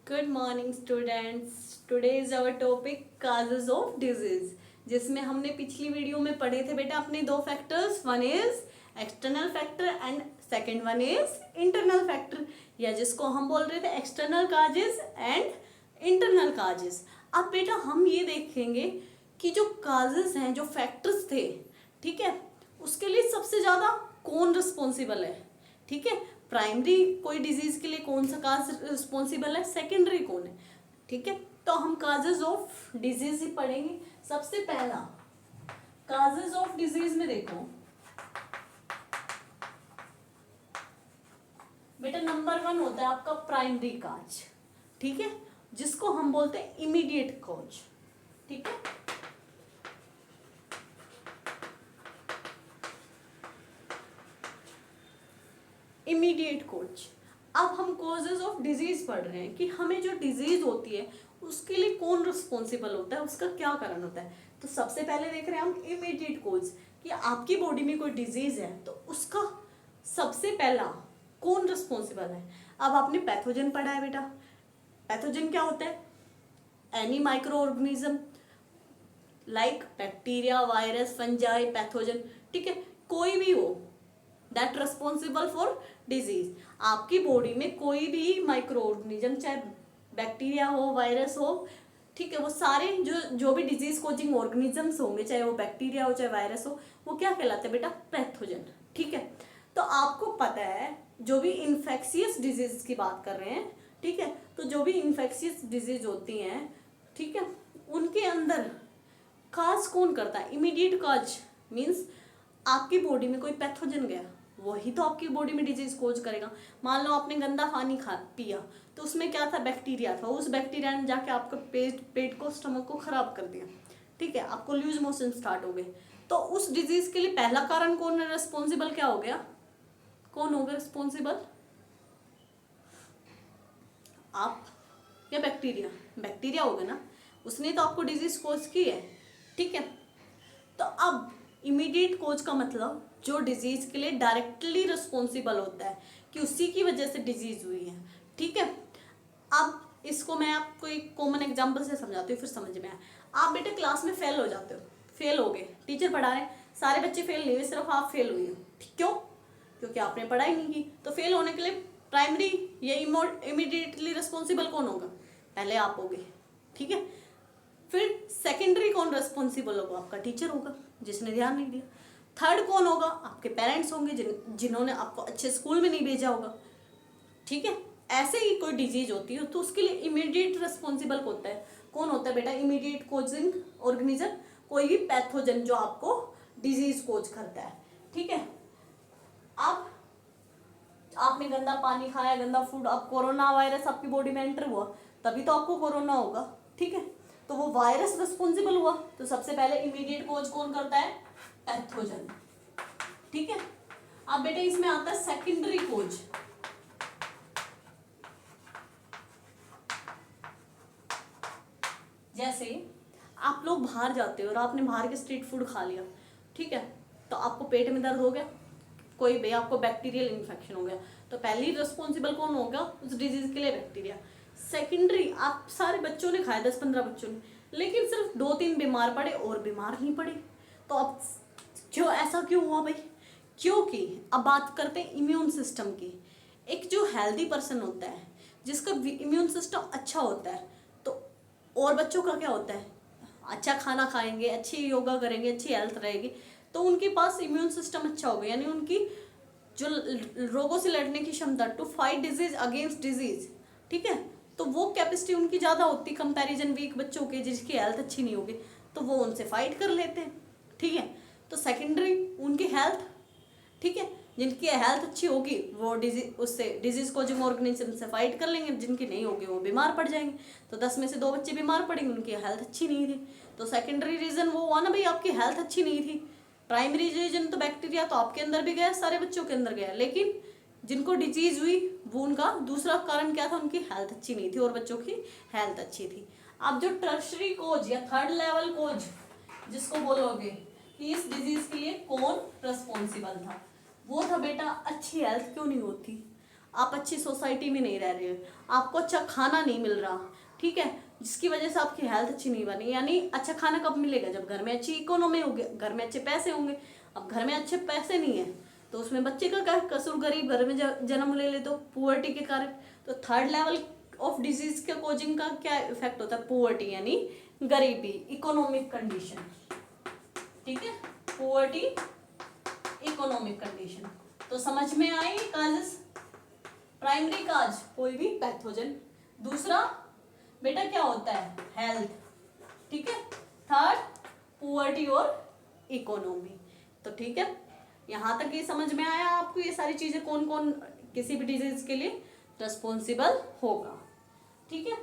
Good morning students. Today is our topic causes of disease, जिसमें हमने पिछली video में पढ़े थे बेटा अपने दो factors, one is external factor and second one is internal factor, या जिसको हम बोल रहे थे external causes and internal causes. अब बेटा हम ये देखेंगे कि जो काजेस हैं, जो फैक्टर्स थे, ठीक है, उसके लिए सबसे ज़्यादा कौन रिस्पॉन्सिबल है। ठीक है, प्राइमरी कोई डिजीज के लिए कौन सा काज रिस्पॉन्सिबल है, सेकेंडरी कौन है। ठीक है, तो हम काजेज ऑफ डिजीज ही पढ़ेंगे। सबसे पहला काजेज ऑफ डिजीज में देखो बेटा, नंबर 1 होता है आपका प्राइमरी काज, ठीक है, जिसको हम बोलते हैं इमीडिएट कॉज। ठीक है, इमीडिएट कॉज। अब हम कॉजेज ऑफ डिजीज पढ़ रहे हैं कि हमें जो डिजीज होती है उसके लिए कौन रिस्पॉन्सिबल होता है, उसका क्या कारण होता है। तो सबसे पहले देख रहे हैं हम इमीडिएट कॉज कि आपकी बॉडी में कोई डिजीज है तो उसका सबसे पहला कौन रिस्पॉन्सिबल है। अब आपने पैथोजन पढ़ा है बेटा। पैथोजन क्या होता है? Any micro organism like bacteria, virus, fungi, pathogen. ठीक है, कोई भी हो दैट रिस्पॉन्सिबल फॉर डिजीज। आपकी बॉडी में कोई भी माइक्रो ऑर्गेनिज्म, चाहे बैक्टीरिया हो, वायरस हो, ठीक है, वो सारे जो भी डिजीज कोजिंग ऑर्गेनिजम्स होंगे, चाहे वो बैक्टीरिया हो चाहे वायरस हो, वो क्या कहलाते हैं बेटा? पैथोजन। ठीक है, तो आपको पता है जो भी इन्फेक्शियस डिजीज की बात कर रहे हैं, ठीक है, तो जो भी इन्फेक्शियस डिजीज होती हैं, ठीक है, उनके अंदर काज कौन करता है? इमीडिएट काज मीन्स आपकी बॉडी में कोई पैथोजन गया, वही तो आपकी बॉडी में डिजीज कोज करेगा। मान लो आपने गंदा पानी पिया तो उसमें क्या था? बैक्टीरिया था। उस बैक्टीरिया ने जाके आपका पेट को, स्टमक को खराब कर दिया। ठीक है, आपको लूज मोशन स्टार्ट हो गए। तो उस डिजीज के लिए पहला कारण कौन है रिस्पॉन्सिबल? क्या हो गया? कौन होगा रिस्पॉन्सिबल? आप या बैक्टीरिया? बैक्टीरिया होगा ना, उसने तो आपको डिजीज कोज की है। ठीक है, तो अब इमीडिएट कोज का मतलब जो डिजीज के लिए डायरेक्टली रिस्पॉन्सिबल होता है कि उसी की वजह से डिजीज हुई है। ठीक है, अब इसको मैं आपको एक कॉमन एग्जांपल से समझाती हूँ, फिर समझ में आए। आप बेटे क्लास में फेल हो जाते हो, फेल हो गए, टीचर पढ़ा रहे हैं, सारे बच्चे फेल नहीं हुए, सिर्फ आप फेल हुए हो। क्यों? क्योंकि आपने पढ़ाई नहीं की। तो फेल होने के लिए प्राइमरी या इमीडिएटली रिस्पॉन्सिबल कौन होगा? पहले आप होगे। ठीक है, फिर सेकेंडरी कौन रिस्पॉन्सिबल होगा? आपका टीचर होगा जिसने ध्यान नहीं दिया। थर्ड कौन होगा? आपके पेरेंट्स होंगे जिन्होंने आपको अच्छे स्कूल में नहीं भेजा होगा। ठीक है, ऐसे ही कोई डिजीज होती है तो उसके लिए इमीडिएट रिस्पॉन्सिबल होता है कौन होता है बेटा? इमीडिएट कोजिंग ऑर्गेनिज्म, कोई भी पैथोजन जो आपको डिजीज कोज करता है। ठीक है, अब आपने गंदा पानी खाया, गंदा फूड, अब कोरोना वायरस आपकी बॉडी में एंटर हुआ, तभी तो आपको कोरोना होगा। ठीक है, तो वो वायरस रिस्पॉन्सिबल हुआ, तो सबसे पहले इमीडिएट कोज कौन करता है? पैथोजन। ठीक है, अब बेटे इसमें आता है सेकेंडरी कोज। जैसे आप लोग बाहर जाते हो और आपने बाहर के स्ट्रीट फूड खा लिया, ठीक है, तो आपको पेट में दर्द हो गया, कोई भी आपको बैक्टीरियल इन्फेक्शन हो गया, तो पहली रिस्पॉन्सिबल कौन होगा उस डिजीज के लिए? बैक्टीरिया। सेकेंडरी, आप सारे बच्चों ने खाया, 10-15 बच्चों ने, लेकिन सिर्फ 2-3 बीमार पड़े और बीमार नहीं पड़े। तो अब क्यों, ऐसा क्यों हुआ भाई? क्योंकि अब बात करते हैं इम्यून सिस्टम की। एक जो हेल्दी पर्सन होता है, जिसका इम्यून सिस्टम अच्छा होता है, तो और बच्चों का क्या होता है? अच्छा खाना खाएंगे, अच्छी योगा करेंगे, अच्छी हेल्थ रहेगी, तो उनके पास इम्यून सिस्टम अच्छा होगा, यानी उनकी जो रोगों से लड़ने की क्षमता, to fight disease against disease, ठीक है, तो वो कैपेसिटी उनकी ज़्यादा होती है कंपैरिजन वीक बच्चों के जिसकी हेल्थ अच्छी नहीं होगी, तो वो उनसे फाइट कर लेते हैं। ठीक है, तो सेकेंडरी उनकी हेल्थ, ठीक है, जिनकी हेल्थ अच्छी होगी वो उससे डिजीज कोजिंग ऑर्गेनिज्म से फाइट कर लेंगे, जिनकी नहीं होगी वो बीमार पड़ जाएंगे। तो 10 में से 2 बच्चे बीमार पड़ेंगे, उनकी हेल्थ अच्छी नहीं थी। तो सेकेंडरी रीजन वो हुआ ना भाई, आपकी हेल्थ अच्छी नहीं थी। प्राइमरी रीजन तो बैक्टीरिया तो आपके अंदर भी गया, सारे बच्चों के अंदर गया, लेकिन जिनको डिजीज हुई वो उनका दूसरा कारण क्या था? उनकी हेल्थ अच्छी नहीं थी और बच्चों की हेल्थ अच्छी थी। अब जो टर्शरी कोज या थर्ड लेवल कोज जिसको बोलोगे कि इस डिजीज के लिए कौन रिस्पॉन्सिबल था, वो था बेटा अच्छी हेल्थ क्यों नहीं होती। आप अच्छी सोसाइटी में नहीं रह रहे हो, आपको अच्छा खाना नहीं मिल रहा, ठीक है, जिसकी वजह से आपकी हेल्थ अच्छी नहीं बनी। यानी अच्छा खाना कब मिलेगा? जब घर में अच्छी इकोनॉमी होगी, घर में अच्छे पैसे होंगे। अब घर में अच्छे पैसे नहीं है तो उसमें बच्चे का क्या कसूर? गरीब घर में जन्म ले ले तो पुअर्टी के कारण। तो थर्ड लेवल ऑफ डिजीज के कोजिंग का क्या इफेक्ट होता है? पुअर्टी यानी गरीबी, इकोनॉमिक कंडीशन, ठीक है, पुअर्टी, इकोनॉमिक कंडीशन। तो समझ में आई काजेस, प्राइमरी काज कोई भी पैथोजन, दूसरा बेटा क्या होता है? हेल्थ, ठीक है, थर्ड पुअर्टी और इकोनॉमी। तो ठीक है, यहां तक ये समझ में आया आपको ये सारी चीजें कौन कौन किसी भी डिजीज के लिए रिस्पॉन्सिबल होगा, ठीक है।